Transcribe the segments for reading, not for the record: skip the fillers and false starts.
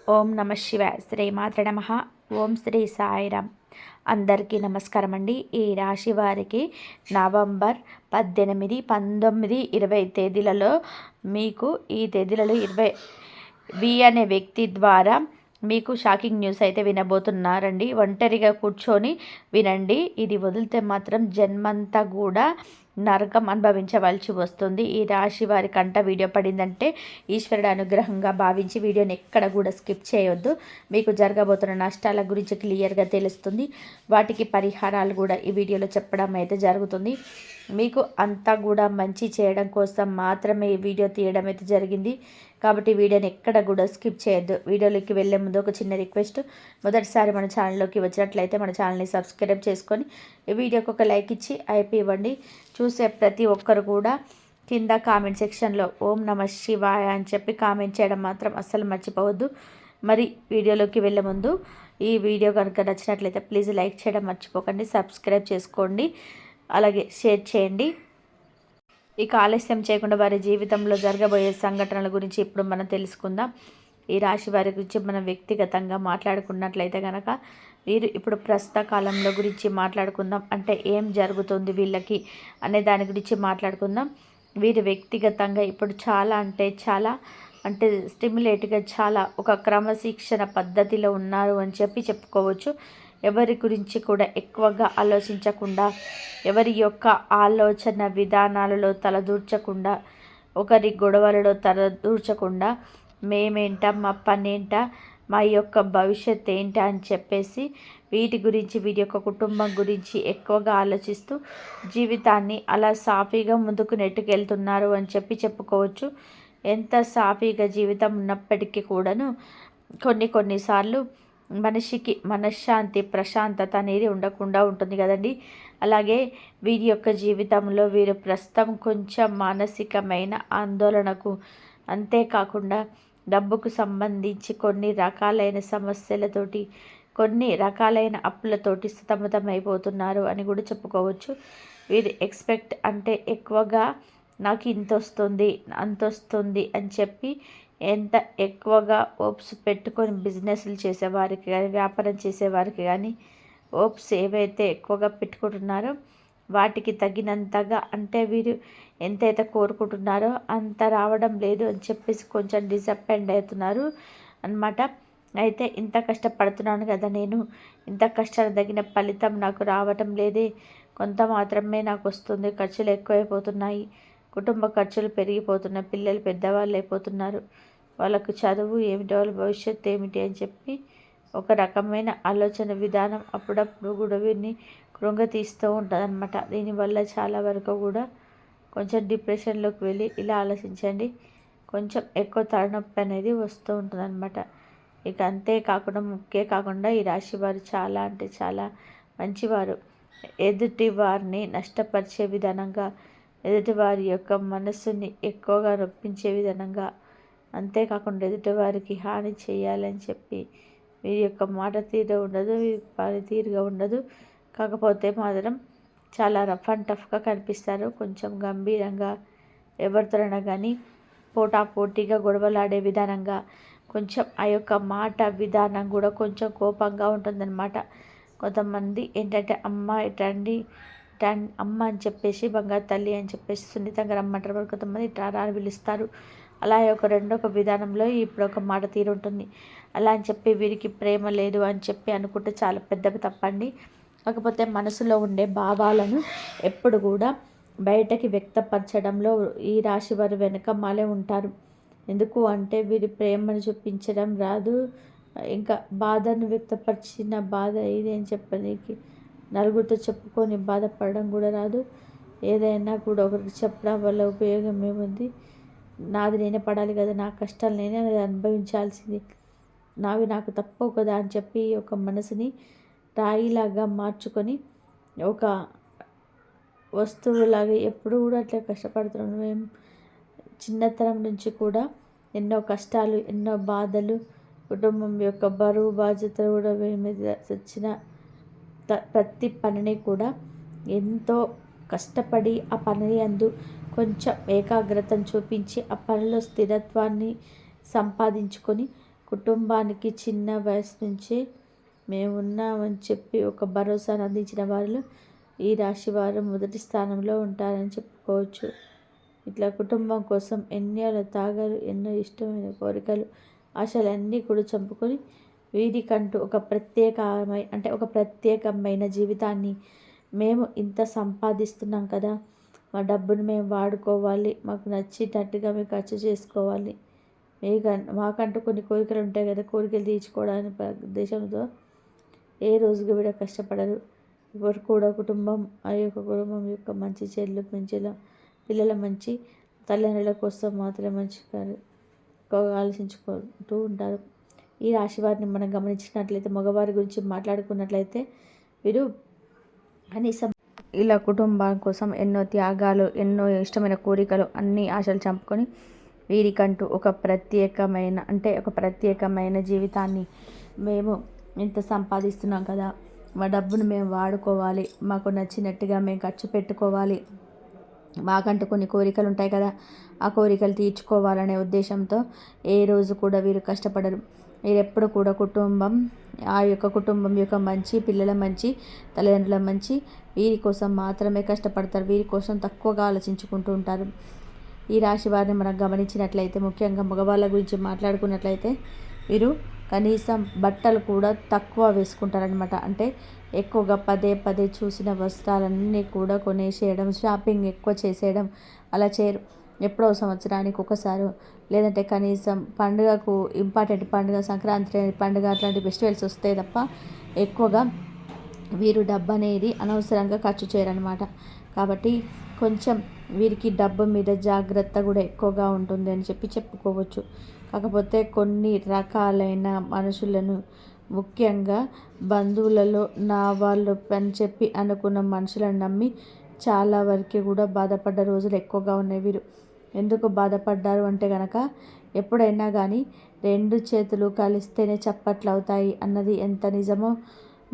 ఓం నమ శివాయ. శ్రీమాత్రే నమః. ఓం శ్రీ సాయిరామ్. అందరికీ నమస్కారం అండి. ఈ రాశి వారికి నవంబర్ 18, 19, 20 తేదీలలో మీకు ఈ తేదీలలో 20 అనే వ్యక్తి ద్వారా మీకు షాకింగ్ న్యూస్ అయితే వినబోతున్నారండి. ఒంటరిగా కూర్చొని వినండి. ఇది వదిలితే మాత్రం జన్మంతా కూడా నరకం అనుభవించవలసి వస్తుంది. ఈ రాశి వారి కంట వీడియో పడిందంటే ఈశ్వరుడు అనుగ్రహంగా భావించి వీడియోని ఎక్కడ కూడా స్కిప్ చేయొద్దు. మీకు జరగబోతున్న నష్టాల గురించి క్లియర్గా తెలుస్తుంది. వాటికి పరిహారాలు కూడా ఈ వీడియోలో చెప్పడం అయితే జరుగుతుంది. మీకు అంతా కూడా మంచి చేయడం కోసం మాత్రమే ఈ వీడియో తీయడం అయితే జరిగింది. కాబట్టి వీడియోని ఎక్కడ కూడా స్కిప్ చేయొద్దు. వీడియోలోకి వెళ్ళే ముందు ఒక చిన్న రిక్వెస్ట్, మొదటిసారి మన ఛానల్లోకి వచ్చినట్లయితే మన ఛానల్ని సబ్స్క్రైబ్ చేసుకొని ఈ వీడియోకి ఒక లైక్ ఇచ్చి అయిపోయి ఇవ్వండి. చూసే ప్రతి ఒక్కరు కూడా కింద కామెంట్ సెక్షన్లో ఓం నమ శివాయ అని చెప్పి కామెంట్ చేయడం మాత్రం అస్సలు మర్చిపోవద్దు. మరి వీడియోలోకి వెళ్ళే ముందు ఈ వీడియో కనుక నచ్చినట్లయితే ప్లీజ్ లైక్ చేయడం మర్చిపోకండి, సబ్స్క్రైబ్ చేసుకోండి, అలాగే షేర్ చేయండి. ఇక ఆలస్యం చేయకుండా వారి జీవితంలో జరగబోయే సంఘటనల గురించి ఇప్పుడు మనం తెలుసుకుందాం. ఈ రాశి వారి గురించి మనం వ్యక్తిగతంగా మాట్లాడుకున్నట్లయితే కనుక వీరు ఇప్పుడు ప్రస్తుత కాలంలో గురించి మాట్లాడుకుందాం. అంటే ఏం జరుగుతుంది వీళ్ళకి అనే దాని గురించి మాట్లాడుకుందాం. వీరు వ్యక్తిగతంగా ఇప్పుడు చాలా స్టిమ్యులేట్గా చాలా ఒక క్రమశిక్షణ పద్ధతిలో ఉన్నారు అని చెప్పుకోవచ్చు. ఎవరి గురించి కూడా ఎక్కువగా ఆలోచించకుండా, ఎవరి యొక్క ఆలోచన విధానాలలో తలదూర్చకుండా, ఒకరి గొడవలలో తలదూర్చకుండా, మేమేంటా, మా పనేంటా, మా యొక్క భవిష్యత్ ఏంటా అని చెప్పేసి వీటి గురించి, వీరి యొక్క కుటుంబం గురించి ఎక్కువగా ఆలోచిస్తూ జీవితాన్ని అలా సాఫీగా ముందుకు నెట్టుకెళ్తున్నారు అని చెప్పుకోవచ్చు. ఎంత సాఫీగా జీవితం ఉన్నప్పటికీ కూడాను కొన్నిసార్లు మనిషికి మనశ్శాంతి, ప్రశాంతత అనేది ఉండకుండా ఉంటుంది కదండి. అలాగే వీరి యొక్క జీవితంలో వీరు ప్రస్తుతం కొంచెం మానసికమైన ఆందోళనకు, అంతేకాకుండా డబ్బుకు సంబంధించి కొన్ని రకాలైన సమస్యలతోటి, కొన్ని రకాలైన అప్పులతోటి సతమతమైపోతున్నారు అని కూడా చెప్పుకోవచ్చు. వీరు ఎక్స్పెక్ట్ అంటే ఎక్కువగా నాకు ఇంత వస్తుంది, అంత వస్తుంది అని చెప్పి ఎంత ఎక్కువగా ఓప్స్ పెట్టుకొని బిజినెస్లు చేసేవారికి కానీ, వ్యాపారం చేసేవారికి కానీ ఓప్స్ ఏవైతే ఎక్కువగా పెట్టుకుంటున్నారో వాటికి తగినంతగా, అంటే వీరు ఎంతైతే కోరుకుంటున్నారో అంత రావడం లేదు అని చెప్పేసి కొంచెం డిసప్పాయింట్ అవుతున్నారు అన్నమాట. అయితే ఇంత కష్టపడుతున్నాను కదా నేను, ఇంత కష్టానికి తగిన ఫలితం నాకు రావటం లేదే, కొంత మాత్రమే నాకు వస్తుంది, ఖర్చులు ఎక్కువైపోతున్నాయి, కుటుంబ ఖర్చులు పెరిగిపోతున్నాయి, పిల్లలు పెద్దవాళ్ళు అయిపోతున్నారు, వాళ్ళకు చదువు ఏమిటి, వాళ్ళ భవిష్యత్తు ఏమిటి అని చెప్పి ఒక రకమైన ఆలోచన విధానం అప్పుడప్పుడు కూడా వీరిని కృంగతీస్తూ ఉంటుంది అన్నమాట. దీనివల్ల చాలా వరకు కూడా కొంచెం డిప్రెషన్లోకి వెళ్ళి ఇలా ఆలోచించండి, కొంచెం ఎక్కువ తలనొప్పి అనేది వస్తూ ఉంటుంది అన్నమాట. ఇక అంతేకాకుండా ఈ రాశి వారు చాలా మంచివారు. ఎదుటి వారిని నష్టపరిచే విధానంగా, ఎదుటి వారి యొక్క మనస్సుని ఎక్కువగా నొప్పించే విధానంగా, అంతేకాకుండా ఎదుటివారికి హాని చేయాలని చెప్పి వీరి యొక్క మాట తీరు ఉండదు, పనితీరుగా ఉండదు. కాకపోతే మాత్రం చాలా రఫ్ అండ్ టఫ్గా కనిపిస్తారు. కొంచెం గంభీరంగా, ఎవరితోనైనా కానీ పోటాపోటీగా గొడవలాడే విధానంగా, కొంచెం ఆ యొక్క మాట విధానం కూడా కొంచెం కోపంగా ఉంటుందన్నమాట. కొంతమంది ఏంటంటే అమ్మ ఇటండి, అమ్మ అని చెప్పేసి, బంగారు తల్లి అని చెప్పేసి సున్నితంగా రమ్మంటారు. కొంతమంది ఇట్లా అని పిలుస్తారు. అలా ఒక విధానంలో ఇప్పుడు ఒక మాట తీరు ఉంటుంది. అలా అని చెప్పి వీరికి ప్రేమ లేదు అని చెప్పి అనుకుంటే చాలా పెద్దగా తప్పండి. కాకపోతే మనసులో ఉండే భావాలను ఎప్పుడు కూడా బయటకి వ్యక్తపరచడంలో ఈ రాశి వారు వెనకమాలే ఉంటారు. ఎందుకు అంటే వీరి ప్రేమను చూపించడం రాదు, ఇంకా బాధను వ్యక్తపరిచిన బాధ ఇది అని చెప్పడానికి నలుగురితో చెప్పుకొని బాధపడడం కూడా రాదు. ఏదైనా కూడా ఒకరికి చెప్పడం వల్ల ఉపయోగం ఏముంది, నాది నేనే పడాలి కదా, నా కష్టాలు నేనే అనుభవించాల్సింది, నాకు తప్పవు కదా అని చెప్పి ఒక మనసుని రాయిలాగా మార్చుకొని ఒక వస్తువులాగా ఎప్పుడు కూడా అట్లా కష్టపడుతున్నాం. మేము చిన్నతనం నుంచి కూడా ఎన్నో కష్టాలు, ఎన్నో బాధలు, కుటుంబం యొక్క బరువు బాధ్యతలు కూడా మీద వచ్చిన ప్రతి పనిని కూడా ఎంతో కష్టపడి ఆ పని అందు కొంచెం ఏకాగ్రతను చూపించి ఆ పనిలో స్థిరత్వాన్ని సంపాదించుకొని కుటుంబానికి చిన్న వయసు నుంచే మేమున్నామని చెప్పి ఒక భరోసాను అందించిన వారిలో ఈ రాశి వారు మొదటి స్థానంలో ఉంటారని చెప్పుకోవచ్చు. ఇట్లా కుటుంబం కోసం ఎన్నో త్యాగాలు, ఎన్నో ఇష్టమైన కోరికలు, ఆశలన్నీ కూడా చంపుకొని వీరికంటూ ఒక ప్రత్యేకమైన జీవితాన్ని మేము ఇంత సంపాదిస్తున్నాం కదా, మా డబ్బును మేము వాడుకోవాలి, మాకు నచ్చినట్టుగా మేము ఖర్చు చేసుకోవాలి, మాకంటూ కొన్ని కోరికలు ఉంటాయి కదా, కోరికలు తీర్చుకోవడానికి ఉద్దేశంతో ఏ రోజుకి కూడా కష్టపడరు. ఎవరు కూడా కుటుంబం కుటుంబం యొక్క మంచి చెల్లు మంచిగా పిల్లల మంచి తల్లిదండ్రుల కోసం మాత్రమే ఎక్కువగా ఆలోచించుకుంటూ ఉంటారు. ఈ రాశి వారిని మనం గమనించినట్లయితే, మగవారి గురించి మాట్లాడుకున్నట్లయితే వీరు కనీసం ఇలా కుటుంబం కోసం ఎన్నో త్యాగాలు, ఎన్నో ఇష్టమైన కోరికలు, అన్ని ఆశలు చంపుకొని వీరికంటూ ఒక ప్రత్యేకమైన జీవితాన్ని మేము ఇంత సంపాదిస్తున్నాం కదా, మా డబ్బును మేము వాడుకోవాలి, మాకు నచ్చినట్టుగా మేము ఖర్చు పెట్టుకోవాలి, మాకంటూ కొన్ని కోరికలు ఉంటాయి కదా, ఆ కోరికలు తీర్చుకోవాలనే ఉద్దేశంతో ఏ రోజు కూడా వీరు కష్టపడరు. వీరెప్పుడు కూడా కుటుంబం యొక్క మంచి, పిల్లల మంచి, తల్లిదండ్రుల మంచి, వీరి కోసం మాత్రమే కష్టపడతారు. వీరి కోసం తక్కువగా ఆలోచించుకుంటూ ఉంటారు. ఈ రాశి వారిని మనం గమనించినట్లయితే, ముఖ్యంగా మగవాళ్ళ గురించి మాట్లాడుకున్నట్లయితే వీరు కనీసం బట్టలు కూడా తక్కువ వేసుకుంటారనమాట. అంటే ఎక్కువగా పదే చూసిన వస్త్రాలన్నీ కూడా కొనేసేయడం, షాపింగ్ ఎక్కువ చేసేయడం అలా చేయరు. ఎప్పుడో సంవత్సరానికి ఒకసారి, లేదంటే కనీసం పండుగకు ఇంపార్టెంట్ పండుగ, సంక్రాంతి పండుగ అట్లాంటి ఫెస్టివల్స్ వస్తాయి తప్ప ఎక్కువగా వీరు డబ్బు అనేది అనవసరంగా ఖర్చు చేయరనమాట. కాబట్టి కొంచెం వీరికి డబ్బు మీద జాగ్రత్త కూడా ఎక్కువగా ఉంటుంది అని చెప్పుకోవచ్చు. కాకపోతే కొన్ని రకాలైన మనుషులను, ముఖ్యంగా బంధువులలో నా వాళ్ళు అని చెప్పి అనుకున్న మనుషులను నమ్మి చాలా వరకు కూడా బాధపడ్డ రోజులు ఎక్కువగా ఉన్నాయి వీరు. ఎందుకు బాధపడ్డారు అంటే కనుక, ఎప్పుడైనా కానీ రెండు చేతులు కలిస్తేనే చప్పట్లు అవుతాయి అన్నది ఎంత నిజమో,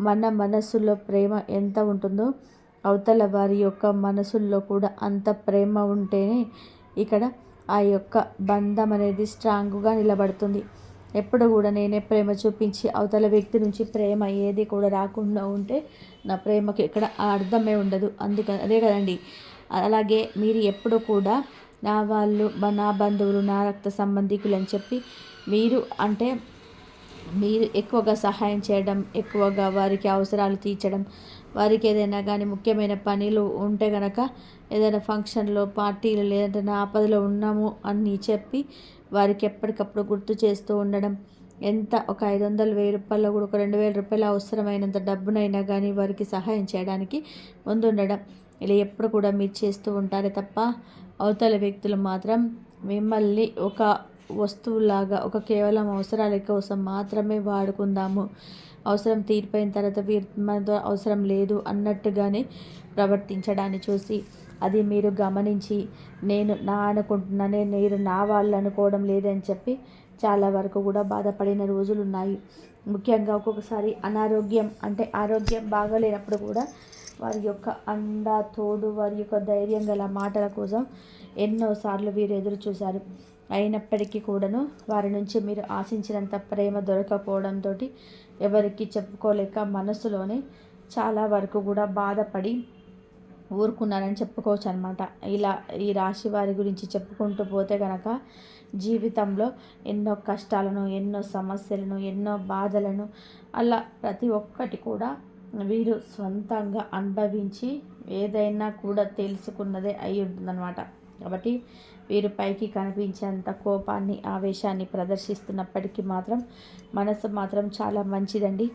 మన మనసులో ప్రేమ ఎంత ఉంటుందో అవతల వారి యొక్క మనసుల్లో కూడా అంత ప్రేమ ఉంటేనే ఇక్కడ ఆ యొక్క బంధం అనేది స్ట్రాంగ్గా నిలబడుతుంది. ఎప్పుడు కూడా నేనే ప్రేమ చూపించి అవతల వ్యక్తి నుంచి ప్రేమ ఏది కూడా రాకుండా ఉంటే నా ప్రేమకి ఇక్కడ అర్థమే ఉండదు. అదే కదండి. అలాగే మీరు ఎప్పుడు కూడా నా వాళ్ళు, నా బంధువులు, నా రక్త సంబంధికులు అని చెప్పి మీరు ఎక్కువగా సహాయం చేయడం, ఎక్కువగా వారికి అవసరాలు తీర్చడం, వారికి ఏదైనా కానీ ముఖ్యమైన పనులు ఉంటే కనుక, ఏదైనా ఫంక్షన్లో, పార్టీలు, లేదంటే నా ఆపదలో ఉన్నాము అని చెప్పి వారికి ఎప్పటికప్పుడు గుర్తు చేస్తూ ఉండడం, ఎంత ఒక 500, 1000 రూపాయలు కూడా, ఒక 2000 రూపాయలు అవసరమైనంత డబ్బునైనా కానీ వారికి సహాయం చేయడానికి ముందుండడం, ఇలా ఎప్పుడు కూడా మీరు చేస్తూ ఉంటారే తప్ప అవతల వ్యక్తులు మాత్రం మిమ్మల్ని ఒక వస్తువులాగా, ఒక కేవలం అవసరాల కోసం మాత్రమే వాడుకుందాము, అవసరం తీరిపోయిన తర్వాత మనతో అవసరం లేదు అన్నట్టుగానే ప్రవర్తించడాన్ని చూసి, అది మీరు గమనించి నేను అనుకుంటున్నానే, మీరు నా వాళ్ళు అనుకోవడం లేదని చెప్పి చాలా వరకు కూడా బాధపడిన రోజులు ఉన్నాయి. ముఖ్యంగా ఒక్కొక్కసారి ఆరోగ్యం బాగలేనప్పుడు కూడా వారి యొక్క అండ, తోడు, వారి యొక్క ధైర్యం గల మాటల కోసం ఎన్నోసార్లు వీరు ఎదురు చూశారు. అయినప్పటికీ కూడాను వారి నుంచి మీరు ఆశించినంత ప్రేమ దొరకపోవడంతో ఎవరికి చెప్పుకోలేక మనసులోనే చాలా వరకు కూడా బాధపడి ఊరుకున్నారని చెప్పుకోవచ్చు అనమాట. ఇలా ఈ రాశి వారి గురించి చెప్పుకుంటూ పోతే కనుక జీవితంలో ఎన్నో కష్టాలను, ఎన్నో సమస్యలను, ఎన్నో బాధలను అలా ప్రతి ఒక్కటి కూడా వీరు సొంతంగా అనుభవించి ఏదైనా కూడా తెలుసుకున్నదే అయి ఉంటుందన్నమాట. కాబట్టి వీరు పైకి కనిపించేంత కోపాన్ని, ఆవేశాన్ని ప్రదర్శిస్తున్నప్పటికీ మాత్రం మనసు మాత్రం చాలా మంచిదండి.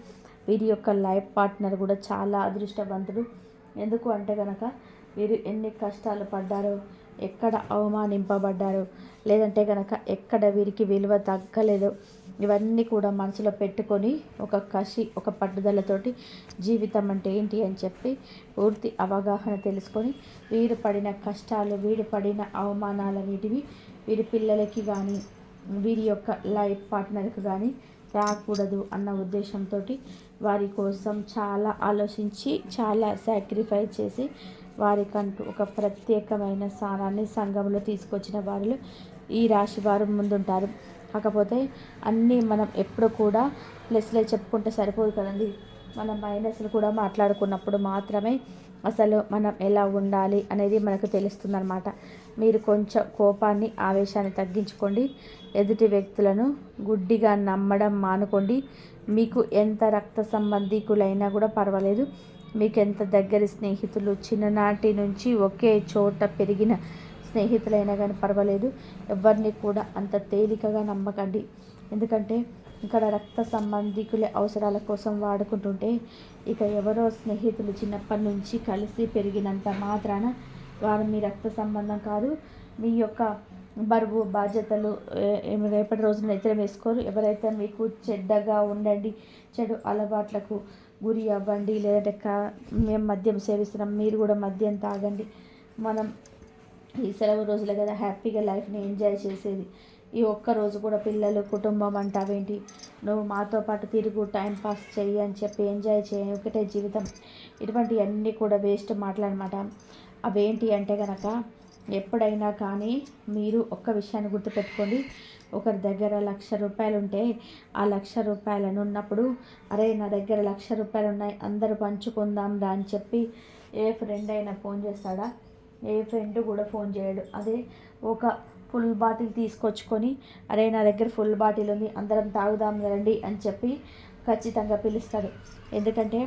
వీరి యొక్క లైఫ్ పార్ట్నర్ కూడా చాలా అదృష్టవంతుడు. ఎందుకు అంటే కనుక వీరు ఎన్ని కష్టాలు పడ్డారో, ఎక్కడ అవమానింపబడ్డారో, లేదంటే కనుక ఎక్కడ వీరికి విలువ తగ్గలేదో, ఇవన్నీ కూడా మనసులో పెట్టుకొని ఒక కసి, ఒక పట్టుదలతోటి జీవితం అంటే ఏంటి అని చెప్పి పూర్తి అవగాహన తెలుసుకొని వీరు పడిన కష్టాలు, వీరు పడిన అవమానాలన్నిటివి వీరి పిల్లలకి కానీ, వీరి యొక్క లైఫ్ పార్ట్నర్కి కానీ రాకూడదు అన్న ఉద్దేశంతో వారి కోసం చాలా ఆలోచించి, చాలా సాక్రిఫైస్ చేసి వారికంటూ ఒక ప్రత్యేకమైన స్థానాన్ని సంఘంలో తీసుకొచ్చిన వారిలో ఈ రాశి వారు ముందుంటారు. కాకపోతే అన్నీ మనం ఎప్పుడు కూడా ప్లస్లే చెప్పుకుంటే సరిపోదు కదండి. మనం మైనస్లు కూడా మాట్లాడుకున్నప్పుడు మాత్రమే అసలు మనం ఎలా ఉండాలి అనేది మనకు తెలుస్తుందన్నమాట. మీరు కొంచెం కోపాన్ని, ఆవేశాన్ని తగ్గించుకోండి. ఎదుటి వ్యక్తులను గుడ్డిగా నమ్మడం మానుకోండి. మీకు ఎంత రక్త సంబంధికులైనా కూడా పర్వాలేదు, మీకు ఎంత దగ్గరి స్నేహితులు, చిన్ననాటి నుంచి ఒకే చోట పెరిగిన స్నేహితులైనా కానీ పర్వాలేదు, ఎవరిని కూడా అంత తేలికగా నమ్మకండి. ఎందుకంటే ఇక్కడ రక్త సంబంధికులే అవసరాల కోసం వాడుకుంటుంటే, ఇక ఎవరో స్నేహితులు చిన్నప్పటి నుంచి కలిసి పెరిగినంత మాత్రాన వారు మీ రక్త సంబంధం కాదు. మీ యొక్క బరువు బాధ్యతలు రేపటి రోజున నెత్తిన వేసుకోరు. ఎవరైతే మీకు చెడ్డగా ఉండండి, చెడు అలవాట్లకు గురి అవ్వండి, లేదంటే మేము మద్యం సేవిస్తున్నాం మీరు కూడా మద్యం తాగండి, మనం ఈ సెలవు రోజులే కదా హ్యాపీగా లైఫ్ని ఎంజాయ్ చేసేది, ఈ ఒక్కరోజు కూడా పిల్లలు కుటుంబం అంటావేంటి, నువ్వు మాతో పాటు తిరుగు, టైంపాస్ చెయ్యి అని చెప్పి ఎంజాయ్ చేయి, ఒకటే జీవితం, ఇటువంటివన్నీ కూడా వేస్ట్ మాటలన్నమాట. అవేంటి అంటే కనుక, ఎప్పుడైనా కానీ మీరు ఒక్క విషయాన్ని గుర్తుపెట్టుకోండి. ఒకరి దగ్గర 1,00,000 రూపాయలు ఉంటే ఆ 1,00,000 రూపాయలను ఉన్నప్పుడు, అరే నా దగ్గర 1,00,000 రూపాయలు ఉన్నాయి అందరూ పంచుకుందాం రా అని చెప్పి ఏ ఫ్రెండ్ అయినా ఫోన్ చేస్తాడా? ఏ ఫ్రెండ్ కూడా ఫోన్ చేయడు. అదే ఒక ఫుల్ బాటిల్ తీసుకొచ్చుకొని, అరే నా దగ్గర ఫుల్ బాటిల్ ఉంది అందరం తాగుదాం రండి అని చెప్పి ఖచ్చితంగా పిలుస్తాడు. ఎందుకంటే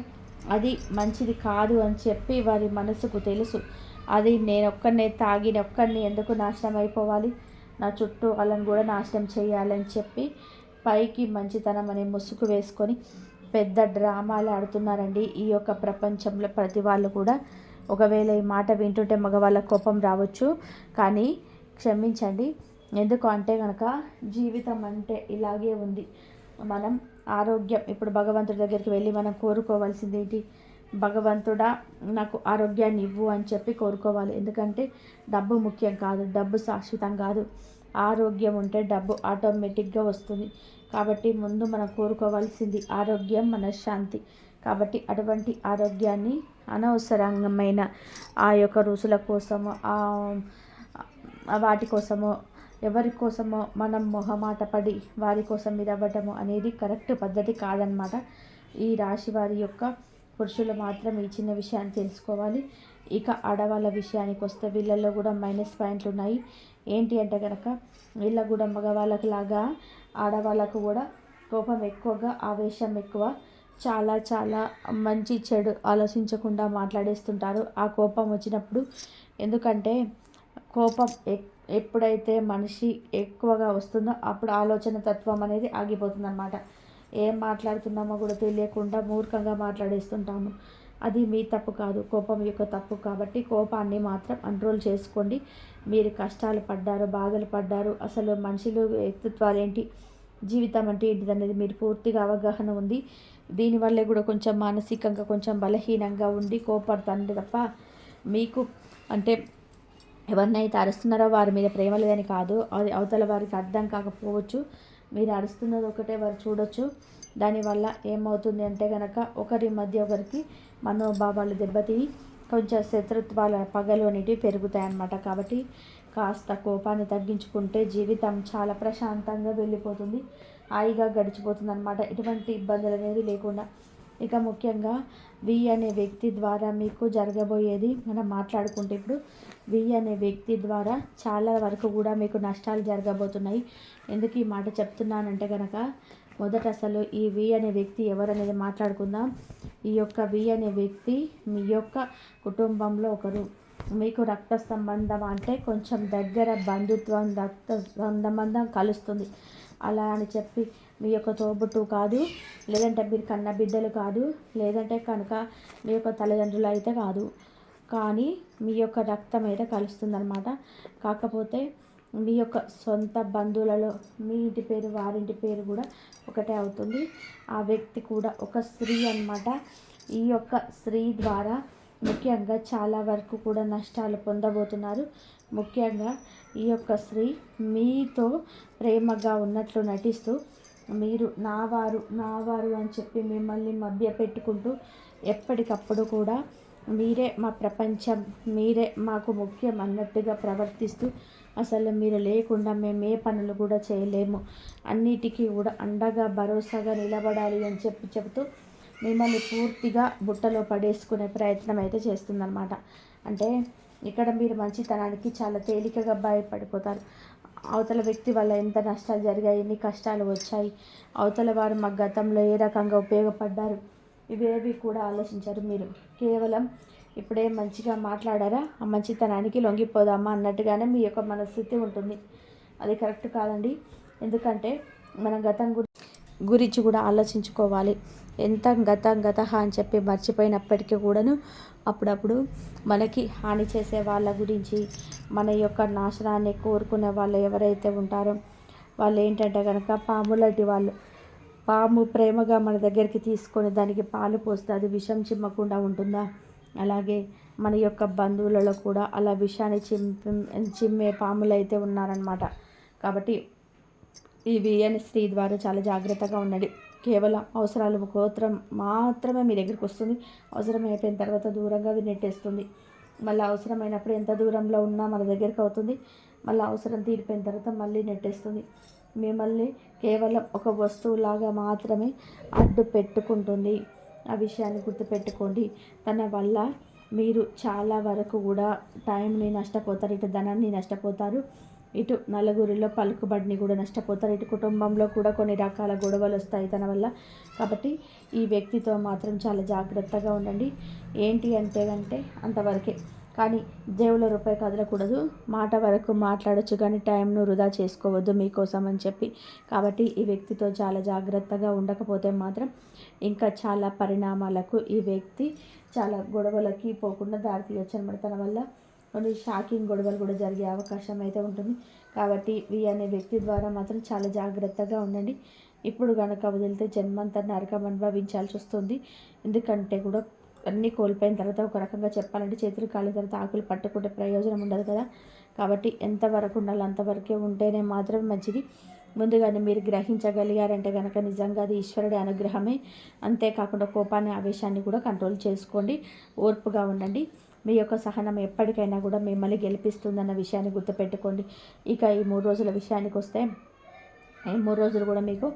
అది మంచిది కాదు అని చెప్పి వారి మనసుకు తెలుసు. అది నేను ఒక్కడినే తాగి ఒక్కడిని ఎందుకు నాశనం అయిపోవాలి, నా చుట్టూ వాళ్ళని కూడా నాశనం చేయాలని చెప్పి పైకి మంచితనం అనే ముసుగు వేసుకొని పెద్ద డ్రామాలు ఆడుతున్నారండి ఈ యొక్క ప్రపంచంలో ప్రతి వాళ్ళు కూడా. ఒకవేళ ఈ మాట వింటుంటే మగవాళ్ళ కోపం రావచ్చు, కానీ క్షమించండి. ఎందుకు అంటే కనుక జీవితం అంటే ఇలాగే ఉంది. మనం ఆరోగ్యం, ఇప్పుడు భగవంతుడి దగ్గరికి వెళ్ళి మనం కోరుకోవాల్సింది ఏంటి? భగవంతుడా నాకు ఆరోగ్యాన్ని ఇవ్వు అని చెప్పి కోరుకోవాలి. ఎందుకంటే డబ్బు ముఖ్యం కాదు, డబ్బు శాశ్వతం కాదు. ఆరోగ్యం ఉంటే డబ్బు ఆటోమేటిక్గా వస్తుంది. కాబట్టి ముందు మనం కోరుకోవాల్సింది ఆరోగ్యం, మనశ్శాంతి. కాబట్టి అటువంటి ఆరోగ్యాన్ని అనవసరమైన ఆ యొక్క రుసుల కోసమో వాటి కోసమో ఎవరి కోసమో మనం మొహమాట పడి వారి కోసం మీద అవ్వటము అనేది కరెక్ట్ పద్ధతి కాదనమాట. ఈ రాశి వారి యొక్క పురుషులు మాత్రం ఈ చిన్న విషయాన్ని తెలుసుకోవాలి. ఇక ఆడవాళ్ళ విషయానికి వస్తే వీళ్ళల్లో కూడా మైనస్ పాయింట్లు ఉన్నాయి. ఏంటి అంటే కనుక, వీళ్ళ కూడా మగవాళ్ళకు లాగా ఆడవాళ్ళకు కూడా కోపం ఎక్కువగా, ఆవేశం ఎక్కువ, చాలా చాలా మంచి చెడు ఆలోచించకుండా మాట్లాడేస్తుంటారు ఆ కోపం వచ్చినప్పుడు. ఎందుకంటే కోపం ఎప్పుడైతే మనిషి ఎక్కువగా వస్తుందో అప్పుడు ఆలోచన తత్వం అనేది ఆగిపోతుంది అన్నమాట. ఏం మాట్లాడుతున్నామో కూడా తెలియకుండా మూర్ఖంగా మాట్లాడేస్తుంటాము. అది మీ తప్పు కాదు, కోపం యొక్క తప్పు. కాబట్టి కోపాన్ని మాత్రం కంట్రోల్ చేసుకోండి. మీరు కష్టాలు పడ్డారు, బాధలు పడ్డారు, అసలు మనుషులు వ్యక్తిత్వాలు ఏంటి, జీవితం అంటే ఏంటిది అనేది మీరు పూర్తిగా అవగాహన ఉంది. దీనివల్లే కూడా కొంచెం మానసికంగా కొంచెం బలహీనంగా ఉండి కోపడతానండి తప్ప మీకు అంటే ఎవరినైతే అరుస్తున్నారో వారి మీద ప్రేమ లేదని కాదు. అది అవతల వారికి అర్థం కాకపోవచ్చు. మీరు అరుస్తున్నది ఒకటే వారు చూడొచ్చు. దానివల్ల ఏమవుతుంది అంటే కనుక ఒకరి మధ్య ఒకరికి మనోభావాలు దెబ్బతిని కొంచెం శత్రుత్వాల పగలు అనేటివి పెరుగుతాయన్నమాట. కాబట్టి కాస్త కోపాన్ని తగ్గించుకుంటే జీవితం చాలా ప్రశాంతంగా వెళ్ళిపోతుంది, హాయిగా గడిచిపోతుంది అన్నమాట, ఎటువంటి ఇబ్బందులు అనేది లేకుండా. ఇక ముఖ్యంగా వి అనే వ్యక్తి ద్వారా మీకు జరగబోయేది మనం మాట్లాడుకుంటే, ఇప్పుడు వి అనే వ్యక్తి ద్వారా చాలా వరకు కూడా మీకు నష్టాలు జరగబోతున్నాయి. ఎందుకు ఈ మాట చెప్తున్నానంటే కనుక, మొదట అసలు ఈ వి అనే వ్యక్తి ఎవరనేది మాట్లాడుకుందాం. ఈ యొక్క వి అనే వ్యక్తి మీ యొక్క కుటుంబంలో ఒకరు. మీకు రక్త సంబంధం అంటే కొంచెం దగ్గర బంధుత్వం, రక్త సంబంధం కలుస్తుంది. అలా అని చెప్పి మీ యొక్క తోబుట్టు కాదు, లేదంటే మీరు కన్న బిడ్డలు కాదు, లేదంటే కనుక మీ యొక్క తల్లిదండ్రులు అయితే కాదు, కానీ మీ యొక్క రక్తం అయితే కలుస్తుందన్నమాట. కాకపోతే మీ యొక్క సొంత బంధువులలో మీ ఇంటి పేరు వారింటి పేరు కూడా ఒకటే అవుతుంది. ఆ వ్యక్తి కూడా ఒక స్త్రీ అన్నమాట. ఈ యొక్క స్త్రీ ద్వారా ముఖ్యంగా చాలా వరకు కూడా నష్టాలు పొందబోతున్నారు. ముఖ్యంగా ఈ యొక్క స్త్రీ మీతో ప్రేమగా ఉన్నట్లు నటిస్తూ మీరు నా వారు అని చెప్పి మిమ్మల్ని మభ్య పెట్టుకుంటూ ఎప్పటికప్పుడు కూడా మీరే మా ప్రపంచం, మీరే మాకు ముఖ్యం అన్నట్టుగా ప్రవర్తిస్తూ అసలు మీరు లేకుండా మేము ఏ పనులు కూడా చేయలేము, అన్నిటికీ కూడా అండగా భరోసాగా నిలబడాలి అని చెప్తూ మిమ్మల్ని పూర్తిగా బుట్టలో పడేసుకునే ప్రయత్నం అయితే చేస్తుందన్నమాట. అంటే ఇక్కడ మీరు మంచితనానికి చాలా తేలికగా భయపడిపోతారు. అవతల వ్యక్తి వల్ల ఎంత నష్టాలు జరిగాయి, ఎన్ని కష్టాలు వచ్చాయి, అవతల వారు మా గతంలో ఏ రకంగా ఉపయోగపడ్డారు, ఇవేవి కూడా ఆలోచించారు. మీరు కేవలం ఇప్పుడే మంచిగా మాట్లాడారా, ఆ మంచితనానికి లొంగిపోదామా అన్నట్టుగానే మీ యొక్క మనస్థితి ఉంటుంది. అది కరెక్ట్ కాదండి. ఎందుకంటే మనం గతం గురించి కూడా ఆలోచించుకోవాలి. ఎంత గత అని చెప్పి మర్చిపోయినప్పటికీ కూడాను అప్పుడప్పుడు మనకి హాని చేసే వాళ్ళ గురించి, మన యొక్క నాశనాన్ని కోరుకునే వాళ్ళు ఎవరైతే ఉంటారో వాళ్ళు ఏంటంటే కనుక పాములాంటి వాళ్ళు. పాము ప్రేమగా మన దగ్గరికి తీసుకొని దానికి పాలు పోస్తే అది విషం చిమ్మకుండా ఉంటుందా? అలాగే మన యొక్క బంధువులలో కూడా అలా విషాన్ని చిమ్మే పాములు అయితే ఉన్నారనమాట. కాబట్టి ఈ వియ్యని స్త్రీ ద్వారా చాలా జాగ్రత్తగా ఉండండి. కేవలం అవసరాలు గోత్రం మాత్రమే మీ దగ్గరికి వస్తుంది. అవసరం అయిపోయిన తర్వాత దూరంగా నెట్టేస్తుంది. మళ్ళీ అవసరమైనప్పుడు ఎంత దూరంలో ఉన్నా మన దగ్గరికి అవుతుంది. మళ్ళీ అవసరం తీరిపోయిన తర్వాత మళ్ళీ నెట్టేస్తుంది. మిమ్మల్ని కేవలం ఒక వస్తువులాగా మాత్రమే అడ్డు పెట్టుకుంటుంది. ఆ విషయాన్ని గుర్తుపెట్టుకోండి. తన వల్ల మీరు చాలా వరకు కూడా టైంని నష్టపోతారు, ఇటు ధనాన్ని నష్టపోతారు, ఇటు నలుగురిలో పలుకుబడిని కూడా నష్టపోతారు, ఇటు కుటుంబంలో కూడా కొన్ని రకాల గొడవలు వస్తాయి తన వల్ల. కాబట్టి ఈ వ్యక్తితో మాత్రం చాలా జాగ్రత్తగా ఉండండి. ఏంటి అంటే అంతవరకే, కానీ దేవుళ్ళ రూపాయి కదలకూడదు. మాట వరకు మాట్లాడచ్చు కానీ టైంను వృధా చేసుకోవద్దు మీకోసం అని చెప్పి. కాబట్టి ఈ వ్యక్తితో చాలా జాగ్రత్తగా ఉండకపోతే మాత్రం ఇంకా చాలా పరిణామాలకు ఈ వ్యక్తి చాలా గొడవలకి పోకుండా దారితీయచ్చు అనమాట. తన వల్ల కొన్ని షాకింగ్ గొడవలు కూడా జరిగే అవకాశం అయితే ఉంటుంది. కాబట్టి అనే వ్యక్తి ద్వారా మాత్రం చాలా జాగ్రత్తగా ఉండండి. ఇప్పుడు కనుక వదిలితే జన్మంతా నరకం అనుభవించాల్సి వస్తుంది. ఎందుకంటే కూడా అన్నీ కోల్పోయిన తర్వాత ఒక రకంగా చెప్పాలంటే చేతులు కాలిన తర్వాత ఆకులు పట్టుకుంటే ప్రయోజనం ఉండదు కదా. కాబట్టి ఎంతవరకు ఉండాలో అంతవరకే ఉంటేనే మాత్రం మంచిది. ముందుగానే మీరు గ్రహించగలిగారంటే కనుక నిజంగా అది ఈశ్వరుడి అనుగ్రహమే. అంతేకాకుండా కోపాన్ని ఆవేశాన్ని కూడా కంట్రోల్ చేసుకోండి. ఓర్పుగా ఉండండి. మీ యొక్క సహనం ఎప్పటికైనా కూడా మిమ్మల్ని గెలిపిస్తుందన్న విషయాన్ని గుర్తుపెట్టుకోండి. ఇక ఈ 3 రోజుల విషయానికి వస్తే, ఈ 3 రోజులు కూడా మీకు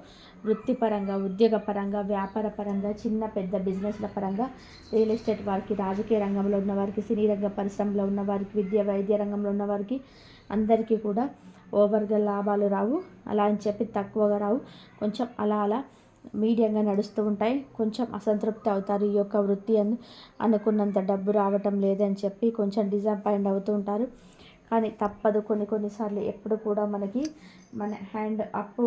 వృత్తిపరంగా, ఉద్యోగపరంగా, వ్యాపార పరంగా, చిన్న పెద్ద బిజినెస్ల పరంగా, రియల్ ఎస్టేట్ వారికి, రాజకీయ రంగంలో ఉన్నవారికి, సినీ రంగ పరిశ్రమలో ఉన్నవారికి, విద్య వైద్య రంగంలో ఉన్నవారికి అందరికీ కూడా ఓవర్గా లాభాలు రావు. అలా అని చెప్పి తక్కువగా రావు. కొంచెం అలా మీడియంగా నడుస్తూ ఉంటాయి. కొంచెం అసంతృప్తి అవుతారు. ఈ యొక్క వృత్తి అనుకున్నంత డబ్బు రావటం లేదని చెప్పి కొంచెం డిసప్పాయింట్ అవుతూ ఉంటారు. కానీ తప్పదు. కొన్నిసార్లు ఎప్పుడు కూడా మనకి మన హ్యాండ్ అప్పు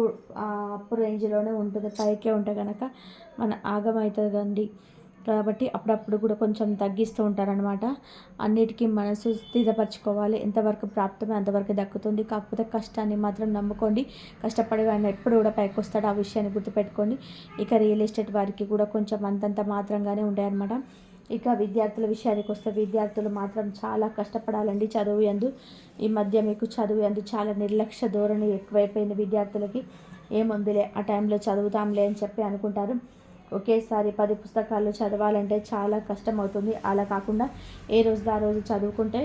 రేంజ్లోనే ఉంటుంది. పైకే ఉంటే కనుక మన ఆగమవుతుంది కండి. కాబట్టి అప్పుడప్పుడు కూడా కొంచెం తగ్గిస్తూ ఉంటారనమాట. అన్నిటికీ మనసు స్థిరపరచుకోవాలి. ఎంతవరకు ప్రాప్తమే అంతవరకు దక్కుతుంది. కాకపోతే కష్టాన్ని మాత్రం నమ్ముకోండి. కష్టపడి ఆయన ఎప్పుడు కూడా పైకి వస్తాడు. ఆ విషయాన్ని గుర్తుపెట్టుకోండి. ఇక రియల్ ఎస్టేట్ వారికి కూడా కొంచెం అంతంత మాత్రంగానే ఉంటాయన్నమాట. ఇక విద్యార్థుల విషయానికి వస్తే విద్యార్థులు మాత్రం చాలా కష్టపడాలండి చదువు యందు. ఈ మధ్య మీకు చదువు యందు చాలా నిర్లక్ష్య ధోరణి ఎక్కువైపోయింది. విద్యార్థులకి ఏముందిలే ఆ టైంలో చదువుతాంలే అని చెప్పి అనుకుంటారు. ఒకేసారి 10 పుస్తకాలు చదవాలంటే చాలా కష్టం అవుతుంది. అలా కాకుండా ఏ రోజు ఆ రోజు చదువుకుంటే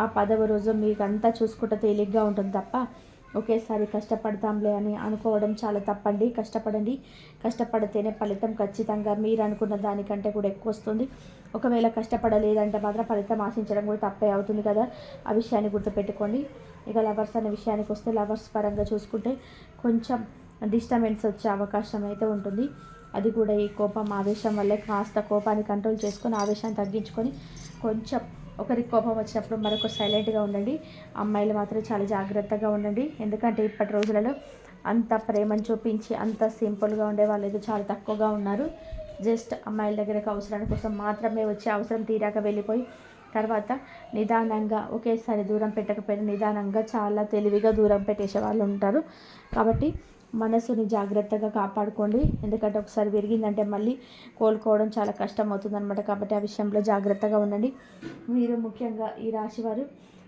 ఆ 10వ రోజు మీకు అంతా చూసుకుంటే తేలిగ్గా ఉంటుంది తప్ప ఒకేసారి కష్టపడతాంలే అని అనుకోవడం చాలా తప్పండి. కష్టపడండి. కష్టపడితేనే ఫలితం ఖచ్చితంగా మీరు అనుకున్న దానికంటే కూడా ఎక్కువ వస్తుంది. ఒకవేళ కష్టపడలేదంటే మాత్రం ఫలితం ఆశించడం కూడా తప్పే అవుతుంది కదా. ఆ విషయాన్ని గుర్తుపెట్టుకోండి. ఇక లవర్స్ అనే విషయానికి వస్తే లవర్స్ పరంగా చూసుకుంటే కొంచెం డిస్టర్బెన్స్ వచ్చే అవకాశం అయితే ఉంటుంది. అది కూడా ఈ కోపం ఆవేశం వల్లే. కాస్త కోపాన్ని కంట్రోల్ చేసుకొని ఆవేశాన్ని తగ్గించుకొని కొంచెం ఒకరికి కోపం వచ్చినప్పుడు మరొక సైలెంట్గా ఉండండి. అమ్మాయిలు మాత్రం చాలా జాగ్రత్తగా ఉండండి. ఎందుకంటే ఇప్పటి రోజులలో అంత ప్రేమను చూపించి అంత సింపుల్గా ఉండే వాళ్ళు ఏదో చాలా తక్కువగా ఉన్నారు. జస్ట్ అమ్మాయిల దగ్గరకు అవసరం కోసం మాత్రమే వచ్చి అవసరం తీరాక వెళ్ళిపోయి తర్వాత నిదానంగా ఒకేసారి దూరం పెట్టకపోయినా నిదానంగా చాలా తెలివిగా దూరం పెట్టేసే వాళ్ళు ఉంటారు. కాబట్టి మనసుని జాగ్రత్తగా కాపాడుకోండి. ఎందుకంటే ఒకసారి విరిగిందంటే మళ్ళీ కోలుకోవడం చాలా కష్టం అవుతుందన్నమాట. కాబట్టి ఆ విషయంలో జాగ్రత్తగా ఉండండి. మీరు ముఖ్యంగా ఈ రాశివారు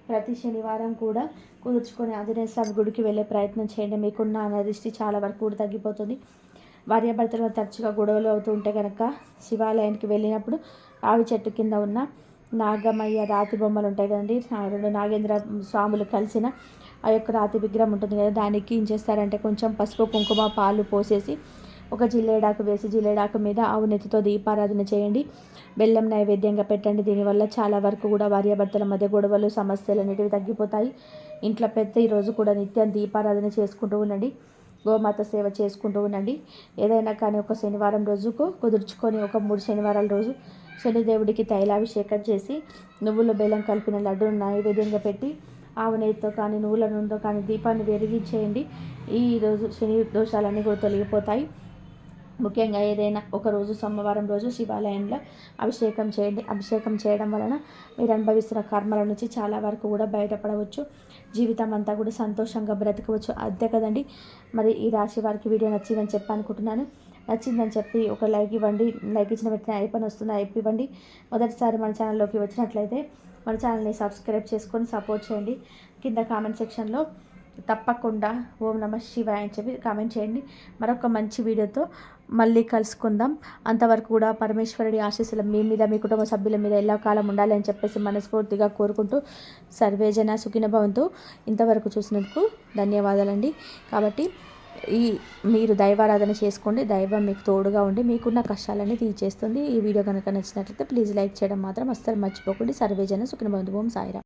ప్రతి శనివారం కూడా కుదుర్చుకొని ఆంజనేయ స్వామి గుడికి వెళ్ళే ప్రయత్నం చేయండి. మీకున్న అనాదిష్టి చాలా వరకు కూడా తగ్గిపోతుంది. భార్యాభర్తలు తరచుగా గొడవలు అవుతూ ఉంటే కనుక శివాలయానికి వెళ్ళినప్పుడు రావి చెట్టు కింద ఉన్న నాగమయ్య రాతి బొమ్మలు ఉంటాయి కదండి, 2 నాగేంద్ర స్వాములు కలిసిన ఆ యొక్క రాతి విగ్రహం ఉంటుంది కదా, దానికి ఏం చేస్తారంటే కొంచెం పసుపు కుంకుమ పాలు పోసేసి ఒక జిల్లేడాకు వేసి జిల్లేడాకు మీద ఆవు నెత్తితో దీపారాధన చేయండి. బెల్లం నైవేద్యంగా పెట్టండి. దీనివల్ల చాలా వరకు కూడా భార్యాభర్తల మధ్య గొడవలు సమస్యలు అనేటివి తగ్గిపోతాయి. ఇంట్లో ఈరోజు కూడా నిత్యం దీపారాధన చేసుకుంటూ ఉండండి. గోమాత సేవ చేసుకుంటూ ఉండండి. ఏదైనా కానీ ఒక శనివారం రోజుకు కుదుర్చుకొని ఒక 3 శనివారాల రోజు శనిదేవుడికి తైలాభిషేకం చేసి నువ్వుల బెల్లం కలిపిన లడ్డూను నైవేద్యంగా పెట్టి ఆవు నెయ్యితో కానీ నువ్వుల నూనెతో కానీ దీపాన్ని వెలిగించేయండి. ఈరోజు శని దోషాలన్నీ కూడా తొలగిపోతాయి. ముఖ్యంగా ఏదైనా ఒకరోజు సోమవారం రోజు శివాలయంలో అభిషేకం చేయండి. అభిషేకం చేయడం వలన మీరు అనుభవిస్తున్న కర్మల నుంచి చాలా వరకు కూడా బయటపడవచ్చు. జీవితం అంతా కూడా సంతోషంగా బ్రతకవచ్చు. అంతే కదండి. మరి ఈ రాశి వారికి వీడియో నచ్చిందని చెప్పి అనుకుంటున్నాను. నచ్చిందని చెప్పి ఒక లైక్ ఇవ్వండి. లైక్ ఇచ్చిన వెంటనే ఐపన్ వస్తుంది, ఐప్ ఇవ్వండి. మొదటిసారి మన ఛానల్లోకి వచ్చినట్లయితే మన ఛానల్ని సబ్స్క్రైబ్ చేసుకొని సపోర్ట్ చేయండి. కింద కామెంట్ సెక్షన్లో తప్పకుండా ఓం నమః శివాయ అని చెప్పి కామెంట్ చేయండి. మరొక మంచి వీడియోతో మళ్ళీ కలుసుకుందాం. అంతవరకు కూడా పరమేశ్వరుడి ఆశీస్సులు మీ మీద మీ కుటుంబ సభ్యుల మీద ఎలా కాలం ఉండాలి అని చెప్పేసి మనస్ఫూర్తిగా కోరుకుంటూ సర్వేజన సుఖిన భవంతు. ఇంతవరకు చూసినందుకు ధన్యవాదాలండి. కాబట్టి మీరు దైవారాధన చేసుకోండి. దైవం మీకు తోడుగా ఉండి మీకున్న కష్టాలన్నీ తీర్చేస్తుంది. ఈ వీడియో కనుక నచ్చినట్లయితే ప్లీజ్ లైక్ చేయడం మాత్రం అస్సలు మర్చిపోకండి. సర్వేజన సుఖిన భవంతు. ఓం సాయిరాం.